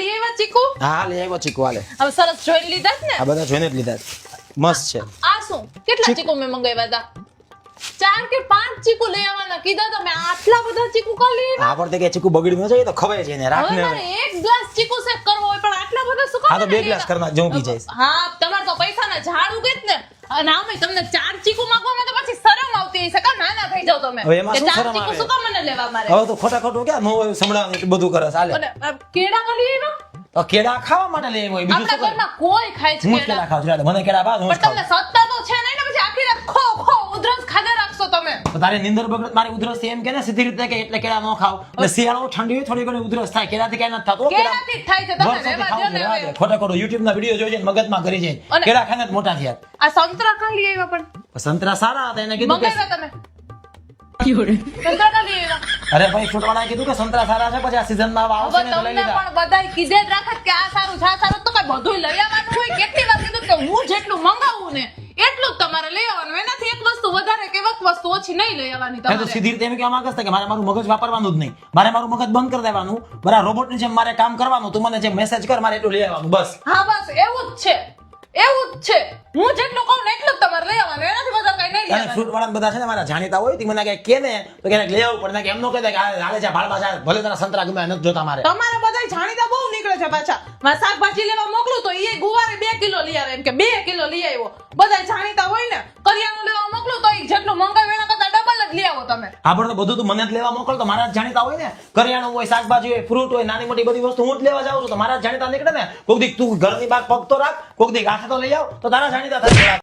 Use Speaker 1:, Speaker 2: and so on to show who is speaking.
Speaker 1: લઈ આવ્યા ચીકુ?
Speaker 2: હા લઈ આવ્યો ચીકુ હાલે.
Speaker 1: હવે સરસ જોઈને લીધા જ ને?
Speaker 2: આ બધા જોઈને જ લીધા છે. મસ્ત છે.
Speaker 1: આ શું કેટલા ચીકુ મેં મંગાવ્યા હતા? 4 કે 5 ચીકુ લઈ આવવાના કીધા તમે, આટલા બધા ચીકુ કા લઈ આવ્યા?
Speaker 2: આ પડતે કે ચીકુ બગડી ન જાય તો ખવાય છે ને રાખ
Speaker 1: હવે
Speaker 2: ને.
Speaker 1: મારે એક ગ્લાસ ચીકુ શેક કરવો હોય પણ આટલા બધા શું
Speaker 2: હા તો
Speaker 1: કામ
Speaker 2: 2 ગ્લાસ કરના જો પી જઈશ.
Speaker 1: હા તમારે તો પૈસાના ઝાડ ઉગે જ ને. અને આમે તમને 4 ચીકુ માંગવામાં તો પછી શરમ આવતી હશે કા? નાના થઈ જાવ તમે.
Speaker 2: હવે એમાં
Speaker 1: કે
Speaker 2: શું
Speaker 1: 4
Speaker 2: શરમ
Speaker 1: ચીકુ
Speaker 2: આવે?
Speaker 1: શું કામ મને લેવા મારે?
Speaker 2: હવે તો ખોટા ખોટું ક્યાં નો હોય સંભળાવ એટલું બધું કરે ચાલે.
Speaker 1: અને કેળા કા લઈ આવ્યા?
Speaker 2: તો કેળા ખાવા માટે લઈ આવ્યો બીજું
Speaker 1: આપણા
Speaker 2: શું કરે?
Speaker 1: ઘરમાં કોઈ ખાય છે
Speaker 2: હું જ
Speaker 1: કેળા?
Speaker 2: કેળા ખાવ છું મને કેળા ભાવ હું જ
Speaker 1: પણ તમને
Speaker 2: ખાઉં.
Speaker 1: સત્તા તો છે નહીં ને પછી આખી રાત ખો ખો ઉધરસ ખાધા રાખશો તમે.
Speaker 2: તો તારે નીંદર બગડે મારી ઉધરસ એમ કે ને સીધી રીતે કે એટલે કેળા ન ખાવ અને શિયાળો ઠંડી હોય થોડી ઘણી ઉધરસ થાય કેળાથી ક્યાં નથી થતું.
Speaker 1: કેળાથી જ થાય છે, તમે
Speaker 2: વર્ષોથી
Speaker 1: રહેવા
Speaker 2: ખાવું
Speaker 1: દ્યો
Speaker 2: છે,
Speaker 1: ને
Speaker 2: રહેવા
Speaker 1: હવે.
Speaker 2: દે. ખોટા ખોટું YouTube ના વિડીયો જોઈ જઈને મગજમાં કરી જાય
Speaker 1: અને-
Speaker 2: કેળા ખાઈને જ મોટા થયા.
Speaker 1: આ સંતરા કા લઈ આવ્યા પણ?
Speaker 2: સંતરા સારા હતા એને કીધું કે
Speaker 1: મંગાવ્યા તમે? સંતરા કા લઈ આવ્યા?
Speaker 2: અરે ભાઈ છોટવાળાએ કીધું કે સંતરા સારા છે પછી આ સીઝનમાં આવશે
Speaker 1: હવે
Speaker 2: ને તો લઈ
Speaker 1: તમને
Speaker 2: લીધા.
Speaker 1: પણ બધાય કીધે જ રાખત કે આ સારું છે, આ સારું, તો કઈ બધુંય લઈ આવવાનું હોય? કેટલી વાર કીધું કે હું જેટલું મંગાવું ને એટલું જ તમારે લઈ આવવાનું. એનાથી એક વસ્તુ વધારે કે એક વસ્તુ ઓછી નહીં લઈ આવવાની
Speaker 2: મેં તો
Speaker 1: તમારે.
Speaker 2: સીધી રીતે એમ કહેવા માંગસ કે મારે મારું મગજ વાપરવાનું જ નહીં મારે મારું મગજ બંધ કરી દેવાનું મારા રોબોટ ની જેમ મારે કામ કરવાનું તું મને જે મેસેજ કર મારે એટલું લઈ આવવાનું બસ.
Speaker 1: હા બસ એવું જ છે, એવું જ છે. હું જેટલું કહું ને એટલું જ તમારે લઈ આવવાનું, એનાથી વધારે કઈ નહીં લઈ
Speaker 2: અને
Speaker 1: આવવાનું.
Speaker 2: ફ્રૂટ વાળા બધા છે ને મારા જાણીતા હોય તે મને કે ને તો કે લઈ આવવું પડે કે એમ નો કહે કે હાલે છે ભાડમાં જા ભલે તારા સંતરા ગમે નથી જોતા મારે.
Speaker 1: તમારા બધાય જાણીતા બહુ નીકળે છે પાછા. મારે શાકભાજી લેવા મોકલું તો એ ગુવારે 2 કિલો લઈ આવે એમ કે 2 કિલો લઈ આવ્યો. બધાય જાણીતા હોય ને. કરિયાણું લેવા મોકલું તો ઈ જેટલું મંગાવ્યું એના કરતા ડબલ જ લઈ આવો તમે.
Speaker 2: આપણે તો બધું તું મને જ લેવા મોકલ તો મારા જ જાણીતા હોય ને કરિયાણું હોય શાકભાજી હોય ફ્રૂટ હોય નાની મોટી બધી વસ્તુ હું જ લેવા જાઉં છું તો મારા જ જાણીતા નીકળે ને કોક દીક તું ઘરની બહાર પગ તો રાખ કોક દીક હાથે તો લઈ આવ તો તારા જાણીતા થાય.